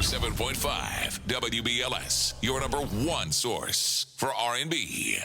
107.5 WBLS, your number one source for R&B.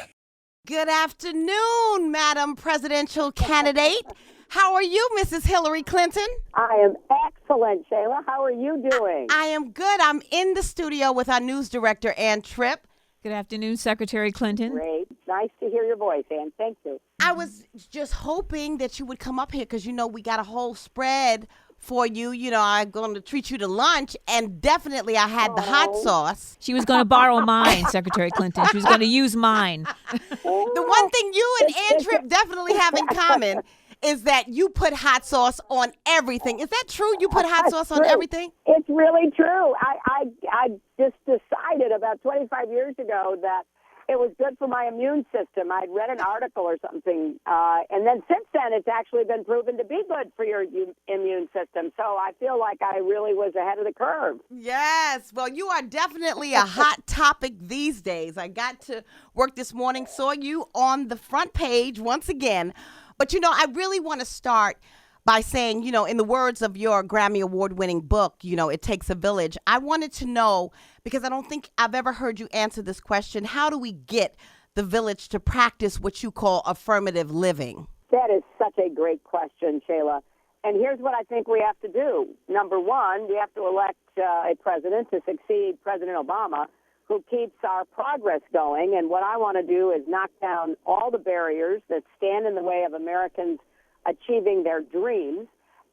Good afternoon, Madam Presidential Candidate. How are you, Mrs. Hillary Clinton? I am excellent, Shaila. How are you doing? I am good. I'm in the studio with our news director, Ann Tripp. Good afternoon, Secretary Clinton. Great. Nice to hear your voice, Ann. Thank you. I was just hoping that you would come up here because, we got a whole spread for you. I'm going to treat you to lunch, and definitely I had the hot sauce. She was going to borrow mine, Secretary Clinton. She was going to use mine. The one thing you and Ann Tripp definitely have in common is that you put hot sauce on everything. Is that true? You put hot sauce on everything? It's really true. I just decided about 25 years ago that it was good for my immune system. I'd read an article or something, and then since then it's actually been proven to be good for your immune system. So I feel like I really was ahead of the curve. Yes. Well, you are definitely a hot topic these days. I got to work this morning, saw you on the front page once again. But, I really want to start by saying, in the words of your Grammy Award-winning book, It Takes a Village, I wanted to know, because I don't think I've ever heard you answer this question, how do we get the village to practice what you call affirmative living? That is such a great question, Shaila. And here's what I think we have to do. Number one, we have to elect a president to succeed President Obama, who keeps our progress going. And what I want to do is knock down all the barriers that stand in the way of Americans achieving their dreams.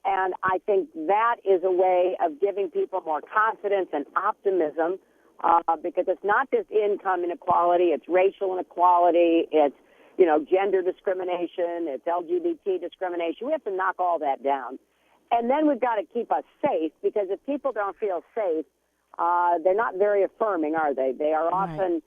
And I think that is a way of giving people more confidence and optimism, because it's not just income inequality, it's racial inequality, it's, gender discrimination, it's LGBT discrimination. We have to knock all that down. And then we've got to keep us safe, because if people don't feel safe, they're not very affirming, are they? They are often,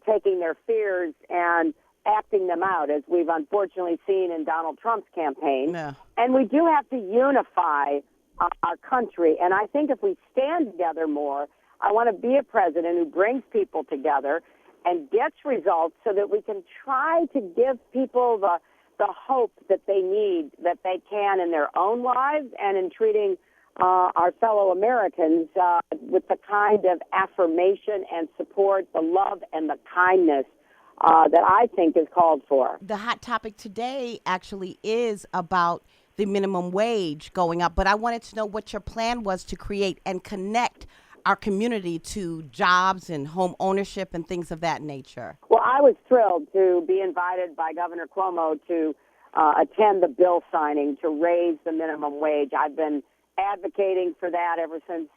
taking their fears and acting them out, as we've unfortunately seen in Donald Trump's campaign. Yeah. And we do have to unify our country. And I think if we stand together more, I want to be a president who brings people together and gets results so that we can try to give people the hope that they need, that they can in their own lives and in treating our fellow Americans with the kind of affirmation and support, the love and the kindness that I think is called for. The hot topic today actually is about the minimum wage going up, but I wanted to know what your plan was to create and connect our community to jobs and home ownership and things of that nature. Well, I was thrilled to be invited by Governor Cuomo to attend the bill signing to raise the minimum wage. I've been advocating for that ever since,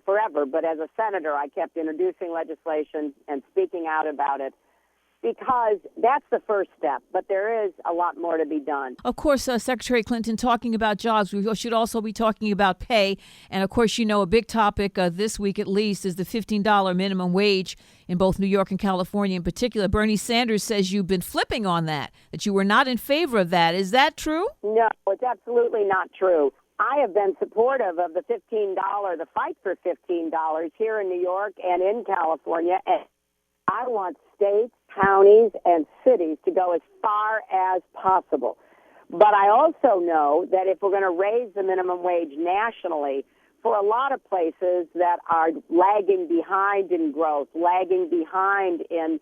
forever. But as a senator, I kept introducing legislation and speaking out about it, because that's the first step. But there is a lot more to be done. Of course, Secretary Clinton, talking about jobs, we should also be talking about pay. And, of course, a big topic this week at least is the $15 minimum wage in both New York and California in particular. Bernie Sanders says you've been flipping on that you were not in favor of that. Is that true? No, it's absolutely not true. I have been supportive of the the fight for $15 here in New York and in California. And I want states, counties, and cities to go as far as possible. But I also know that if we're going to raise the minimum wage nationally, for a lot of places that are lagging behind in growth, lagging behind in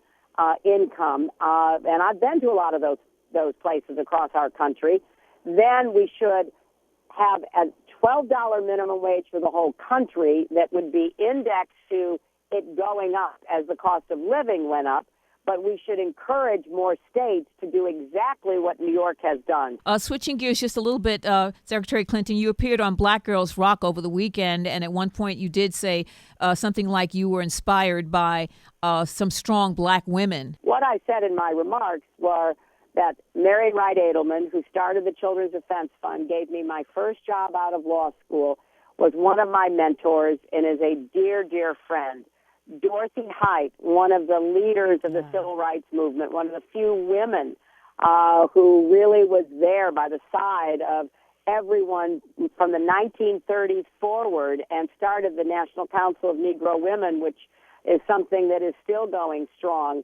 income, and I've been to a lot of those places across our country, then we should have a $12 minimum wage for the whole country that would be indexed to it going up as the cost of living went up. But we should encourage more states to do exactly what New York has done. Switching gears just a little bit, Secretary Clinton, you appeared on Black Girls Rock over the weekend, and at one point you did say something like you were inspired by some strong black women. What I said in my remarks were that Mary Wright Edelman, who started the Children's Defense Fund, gave me my first job out of law school, was one of my mentors and is a dear, dear friend. Dorothy Height, one of the leaders of the civil rights movement, one of the few women who really was there by the side of everyone from the 1930s forward and started the National Council of Negro Women, which is something that is still going strong.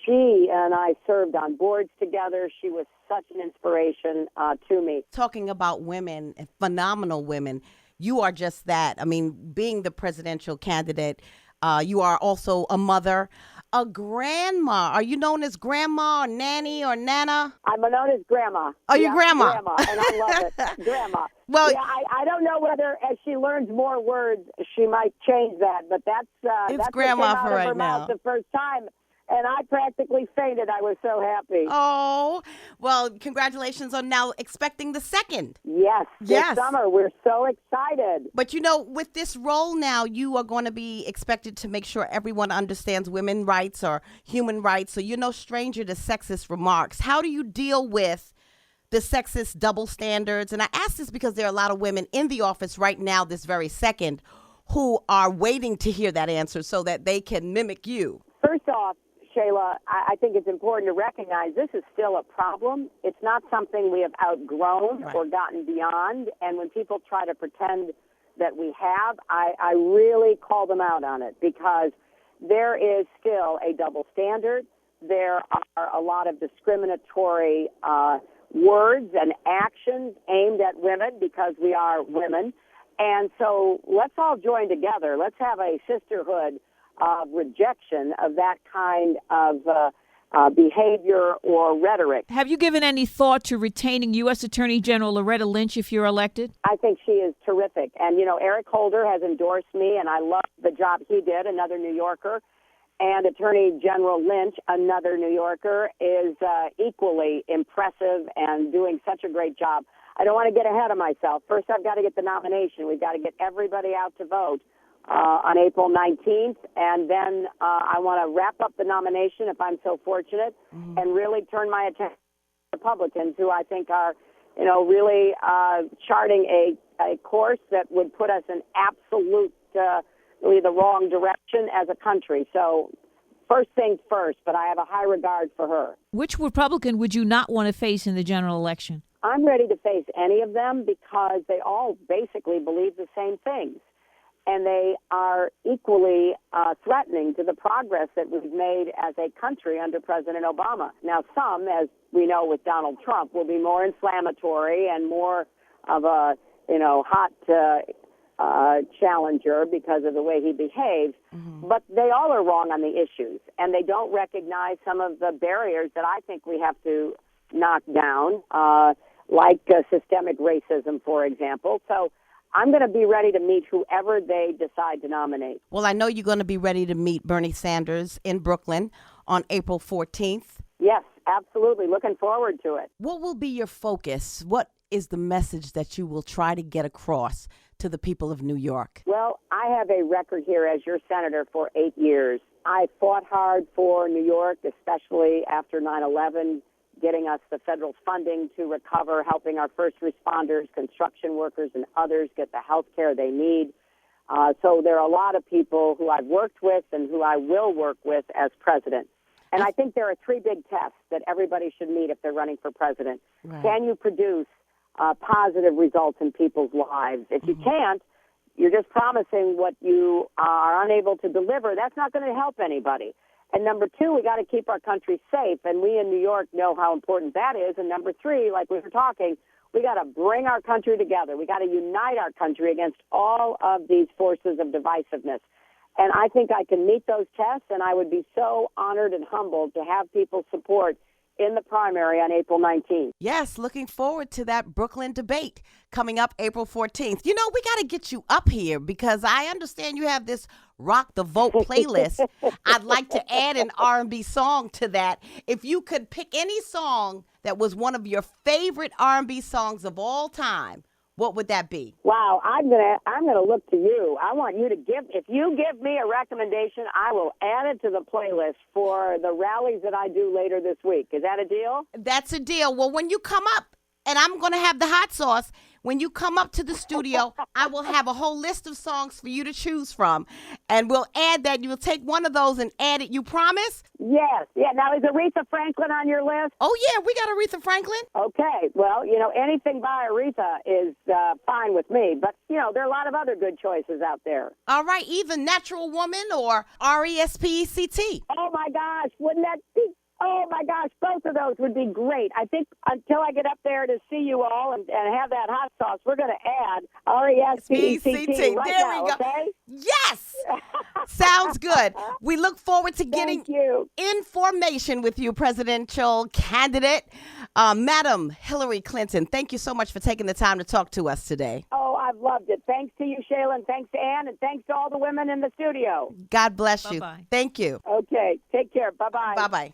She and I served on boards together. She was such an inspiration to me. Talking about women, phenomenal women, you are just that. I mean, being the presidential candidate, you are also a mother, a grandma. Are you known as grandma or nanny or nana? I'm known as Grandma. Oh, you grandma. Grandma, and I love it. Grandma. Well, yeah, I don't know whether as she learns more words, she might change that, but that's it's what grandma came out for of right her now. mouth the first time, and I practically fainted. I was so happy. Oh, well, congratulations on now expecting the second. Yes, Yes. this summer. We're so excited. But, you know, with this role now, you are going to be expected to make sure everyone understands women's rights or human rights. So you're no stranger to sexist remarks. How do you deal with the sexist double standards? And I ask this because there are a lot of women in the office right now, this very second, who are waiting to hear that answer so that they can mimic you. First off, Shaila, I think it's important to recognize this is still a problem. It's not something we have outgrown Right. or gotten beyond. And when people try to pretend that we have, I really call them out on it because there is still a double standard. There are a lot of discriminatory words and actions aimed at women because we are women. And so let's all join together. Let's have a sisterhood of rejection of that kind of behavior or rhetoric. Have you given any thought to retaining U.S. Attorney General Loretta Lynch if you're elected? I think she is terrific. And, you know, Eric Holder has endorsed me, and I love the job he did, another New Yorker. And Attorney General Lynch, another New Yorker, is equally impressive and doing such a great job. I don't want to get ahead of myself. First, I've got to get the nomination. We've got to get everybody out to vote on April 19th, and then I want to wrap up the nomination, if I'm so fortunate, and really turn my attention to Republicans, who I think are, you know, really charting a course that would put us in absolutely the wrong direction as a country. So first things first, but I have a high regard for her. Which Republican would you not want to face in the general election? I'm ready to face any of them because they all basically believe the same things. And they are equally threatening to the progress that we've made as a country under President Obama. Now, some, as we know with Donald Trump, will be more inflammatory and more of a, you know, hot challenger because of the way he behaves. But they all are wrong on the issues, and they don't recognize some of the barriers that I think we have to knock down, like systemic racism, for example. So I'm going to be ready to meet whoever they decide to nominate. Well, I know you're going to be ready to meet Bernie Sanders in Brooklyn on April 14th. Yes, absolutely. Looking forward to it. What will be your focus? What is the message that you will try to get across to the people of New York? Well, I have a record here as your senator for 8 years. I fought hard for New York, especially after 9/11, getting us the federal funding to recover, helping our first responders, construction workers, and others get the health care they need. So there are a lot of people who I've worked with and who I will work with as president. And I think there are three big tests that everybody should meet if they're running for president. Right. Can you produce positive results in people's lives? If you can't, you're just promising what you are unable to deliver. That's not going to help anybody. And number two, we got to keep our country safe, and we in New York know how important that is. And number three, like we were talking, we got to bring our country together. We got to unite our country against all of these forces of divisiveness. And I think I can meet those tests, and I would be so honored and humbled to have people's support in the primary on April 19th. Yes, looking forward to that Brooklyn debate coming up April 14th. You know, we got to get you up here because I understand you have this Rock the Vote playlist. I'd like to add an R&B song to that. If you could pick any song that was one of your favorite R&B songs of all time, what would that be? Wow, I'm gonna look to you. I want you to if you give me a recommendation, I will add it to the playlist for the rallies that I do later this week. Is that a deal? That's a deal. Well, when you come up, and I'm going to have the hot sauce, when you come up to the studio, I will have a whole list of songs for you to choose from. And we'll add that. You will take one of those and add it. You promise? Yes. Yeah. Now, is Aretha Franklin on your list? Oh, yeah, we got Aretha Franklin. Okay. Well, you know, anything by Aretha is fine with me. But, you know, there are a lot of other good choices out there. All right. Either Natural Woman or RESPECT. Oh, my gosh. Wouldn't that be Oh, my gosh, both of those would be great. I think until I get up there to see you all and have that hot sauce, we're going to add RESPECT right there now, we go. okay? Yes. Sounds good. We look forward to getting Thank you. information with you, presidential candidate, Madam Hillary Clinton. Thank you so much for taking the time to talk to us today. Oh, I've loved it. Thanks to you, Shaila, and thanks to Ann, and thanks to all the women in the studio. God bless you. Bye-bye. Thank you. Okay, take care. Bye-bye. Bye-bye.